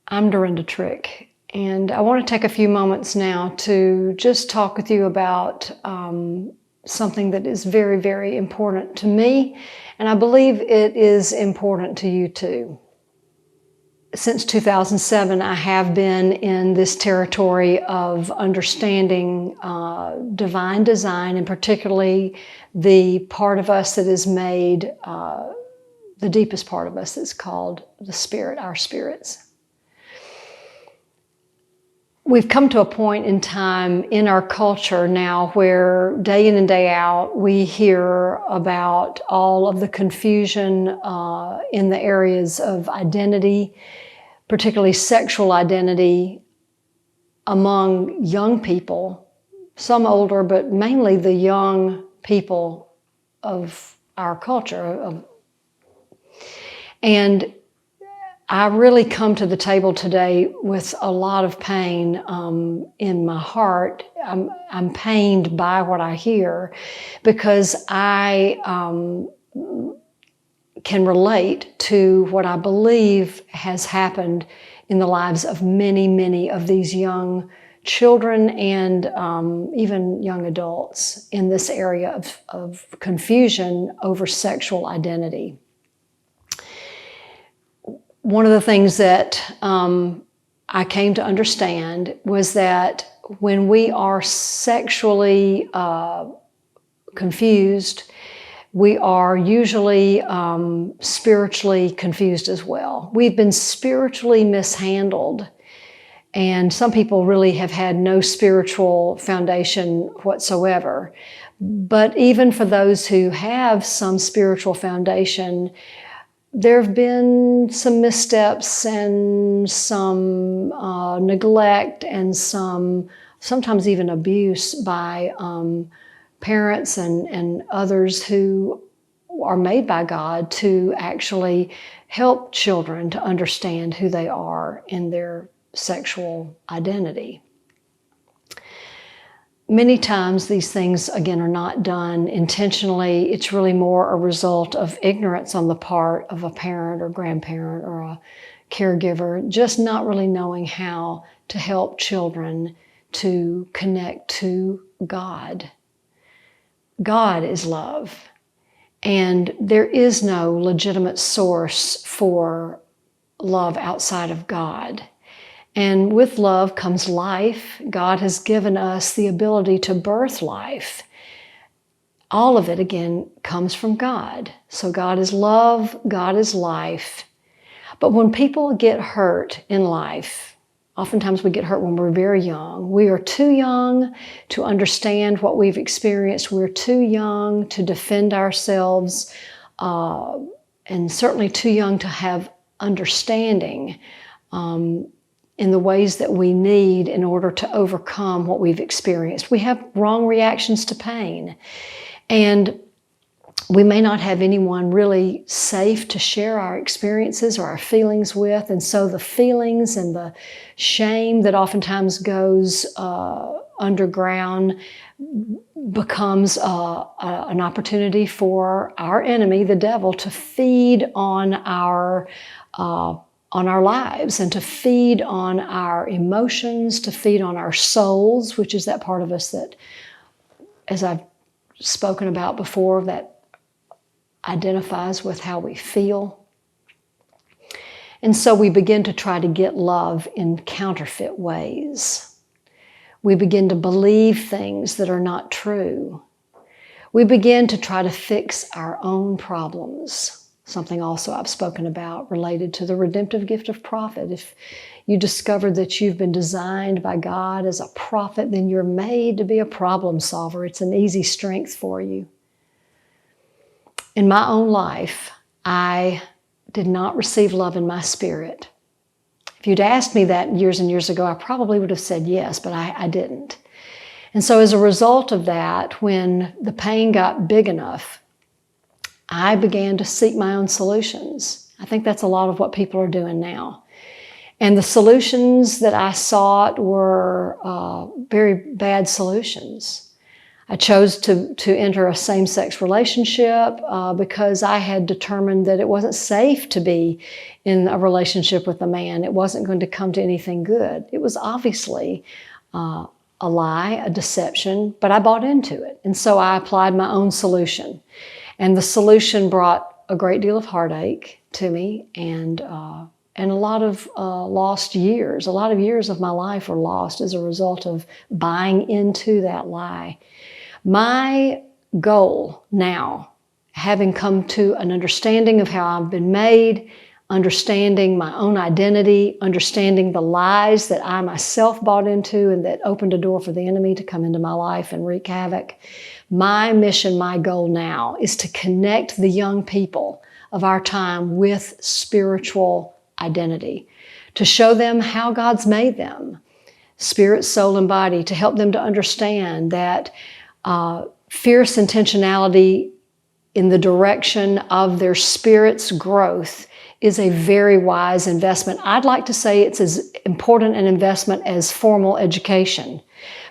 I'm Dorinda Trick, and I want to take a few moments now to just talk with you about something that is very, very important to me, and I believe it is important to you too. Since 2007, I have been in this territory of understanding divine design, and particularly the part of us that is made, the deepest part of us that's called the spirit, our spirits. We've come to a point in time in our culture now where day in and day out we hear about all of the confusion in the areas of identity, particularly sexual identity among young people, some older, but mainly the young people of our culture. And I really come to the table today with a lot of pain in my heart. I'm pained by what I hear because I can relate to what I believe has happened in the lives of many, many of these young children and even young adults in this area of confusion over sexual identity. One of the things that I came to understand was that when we are sexually confused, we are usually spiritually confused as well. We've been spiritually mishandled, and some people really have had no spiritual foundation whatsoever. But even for those who have some spiritual foundation, there have been some missteps and some neglect and sometimes even abuse by parents and others who are made by God to actually help children to understand who they are in their sexual identity. Many times these things, again, are not done intentionally. It's really more a result of ignorance on the part of a parent or grandparent or a caregiver, just not really knowing how to help children to connect to God. God is love, and there is no legitimate source for love outside of God. And with love comes life. God has given us the ability to birth life. All of it, again, comes from God. So God is love, God is life. But when people get hurt in life, oftentimes we get hurt when we're very young. We are too young to understand what we've experienced. We're too young to defend ourselves, and certainly too young to have understanding in the ways that we need in order to overcome what we've experienced. We have wrong reactions to pain, and we may not have anyone really safe to share our experiences or our feelings with, and so the feelings and the shame that oftentimes goes underground becomes an opportunity for our enemy, the devil, to feed on our lives and to feed on our emotions, to feed on our souls, which is that part of us that, as I've spoken about before, that identifies with how we feel. And so we begin to try to get love in counterfeit ways. We begin to believe things that are not true. We begin to try to fix our own problems. Something also I've spoken about related to the redemptive gift of prophet. If you discover that you've been designed by God as a prophet, then you're made to be a problem solver. It's an easy strength for you. In my own life, I did not receive love in my spirit. If you'd asked me that years and years ago, I probably would have said yes, but I didn't. And so as a result of that, when the pain got big enough, I began to seek my own solutions. I think that's a lot of what people are doing now. And the solutions that I sought were very bad solutions. I chose to enter a same-sex relationship because I had determined that it wasn't safe to be in a relationship with a man. It wasn't going to come to anything good. It was obviously a lie, a deception, but I bought into it. And so I applied my own solution. And the solution brought a great deal of heartache to me and a lot of lost years. A lot of years of my life were lost as a result of buying into that lie. My goal now, having come to an understanding of how I've been made, understanding my own identity, understanding the lies that I myself bought into and that opened a door for the enemy to come into my life and wreak havoc, my mission, my goal now is to connect the young people of our time with spiritual identity, to show them how God's made them, spirit, soul, and body, to help them to understand that fierce intentionality in the direction of their spirit's growth is a very wise investment. I'd like to say it's as important an investment as formal education,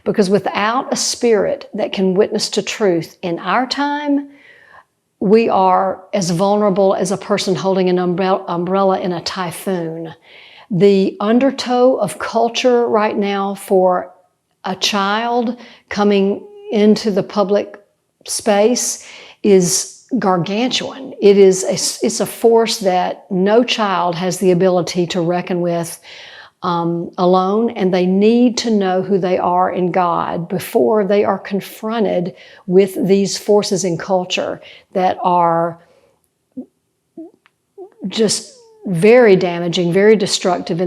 because without a spirit that can witness to truth in our time, we are as vulnerable as a person holding an umbrella in a typhoon. The undertow of culture right now for a child coming into the public space is gargantuan. It's a force that no child has the ability to reckon with alone, and they need to know who they are in God before they are confronted with these forces in culture that are just very damaging, very destructive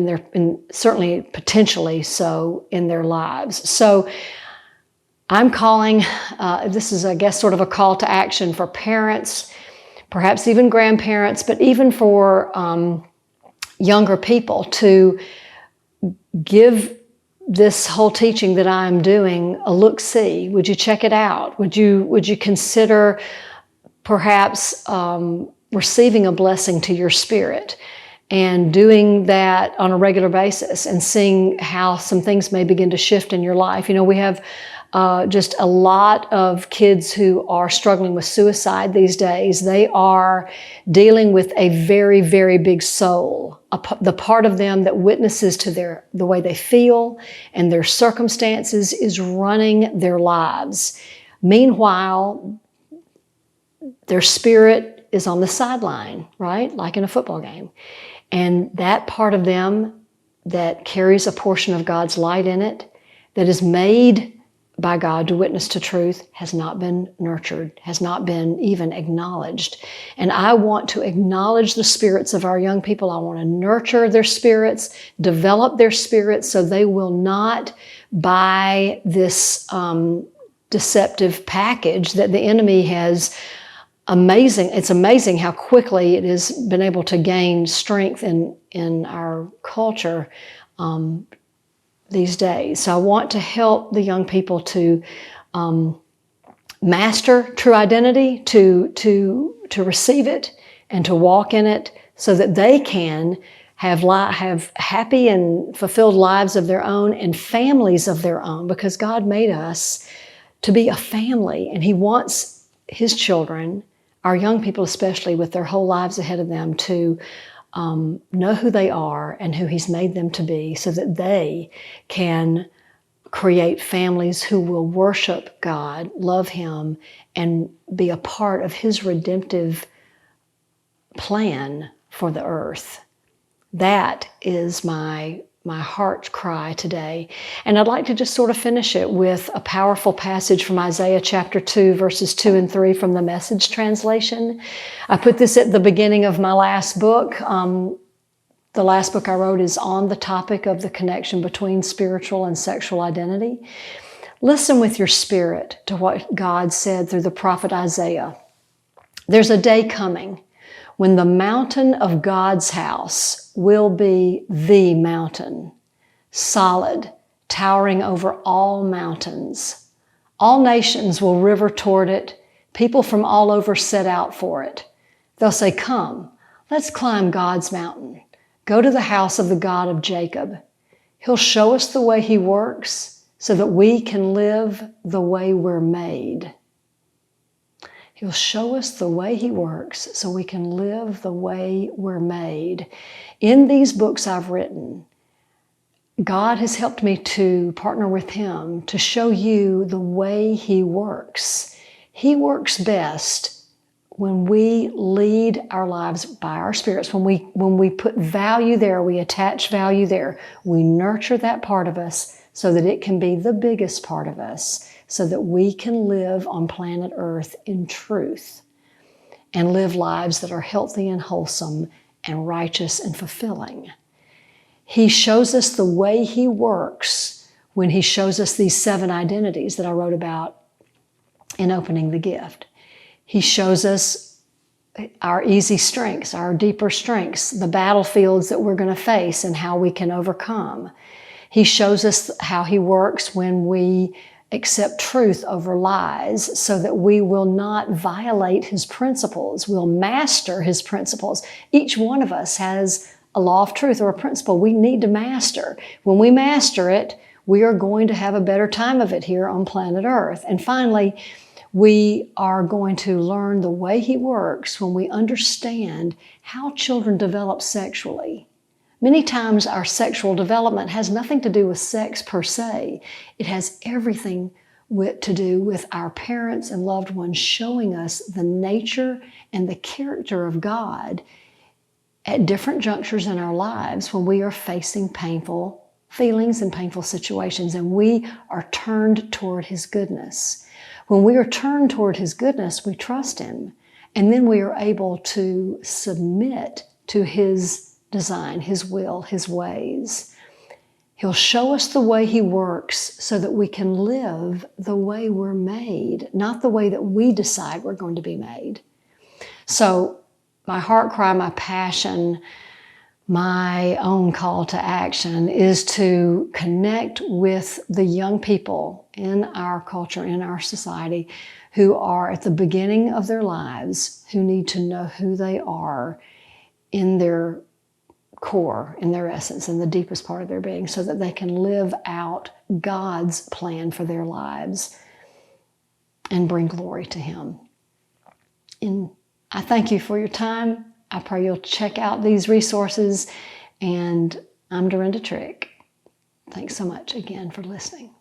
certainly potentially so in their lives. So I'm calling, this is, I guess, sort of a call to action for parents, perhaps even grandparents, but even for younger people to give this whole teaching that I'm doing a look-see. Would you check it out? Would you consider perhaps receiving a blessing to your spirit and doing that on a regular basis and seeing how some things may begin to shift in your life? You know, we have just a lot of kids who are struggling with suicide these days. They are dealing with a very, very big soul, the part of them that witnesses to the way they feel and their circumstances is running their lives. Meanwhile, their spirit is on the sideline, right? Like in a football game. And that part of them that carries a portion of God's light in it, that is made by God to witness to truth, has not been nurtured, has not been even acknowledged. And I want to acknowledge the spirits of our young people. I want to nurture their spirits, develop their spirits so they will not buy this deceptive package that the enemy has. It's amazing how quickly it has been able to gain strength in our culture these days. So I want to help the young people to master true identity, to receive it and to walk in it so that they can have happy and fulfilled lives of their own and families of their own, because God made us to be a family and He wants His children, our young people especially, with their whole lives ahead of them, to know who they are and who He's made them to be so that they can create families who will worship God, love Him, and be a part of His redemptive plan for the earth. That is my heart cry today. And I'd like to just sort of finish it with a powerful passage from Isaiah chapter 2, verses 2 and 3 from the Message translation. I put this at the beginning of my last book. The last book I wrote is on the topic of the connection between spiritual and sexual identity. Listen with your spirit to what God said through the prophet Isaiah. There's a day coming when the mountain of God's house will be the mountain, solid, towering over all mountains. All nations will river toward it. People from all over set out for it. They'll say, "Come, let's climb God's mountain. Go to the house of the God of Jacob. He'll show us the way He works. so that we can live the way we're made. He'll show us the way He works so we can live the way we're made. In these books I've written, God has helped me to partner with Him to show you the way He works. He works best when we lead our lives by our spirits, when we put value there, we attach value there, we nurture that part of us so that it can be the biggest part of us, so that we can live on planet Earth in truth and live lives that are healthy and wholesome and righteous and fulfilling. He shows us the way He works when He shows us these 7 identities that I wrote about in Opening the Gift. He shows us our easy strengths, our deeper strengths, the battlefields that we're going to face and how we can overcome. He shows us how He works when we accept truth over lies so that we will not violate His principles. We'll master His principles. Each one of us has a law of truth or a principle we need to master. When we master it, we are going to have a better time of it here on planet Earth. And finally, we are going to learn the way He works when we understand how children develop sexually. Many times our sexual development has nothing to do with sex per se. It has everything to do with our parents and loved ones showing us the nature and the character of God at different junctures in our lives when we are facing painful feelings and painful situations, and we are turned toward His goodness. When we are turned toward His goodness, we trust Him, and then we are able to submit to His design, His will, His ways. He'll show us the way He works so that we can live the way we're made, not the way that we decide we're going to be made. So my heart cry, my passion, my own call to action is to connect with the young people in our culture, in our society, who are at the beginning of their lives, who need to know who they are in their core, in their essence, in the deepest part of their being, so that they can live out God's plan for their lives and bring glory to Him. And I thank you for your time. I pray you'll check out these resources. And I'm Dorinda Trick. Thanks so much again for listening.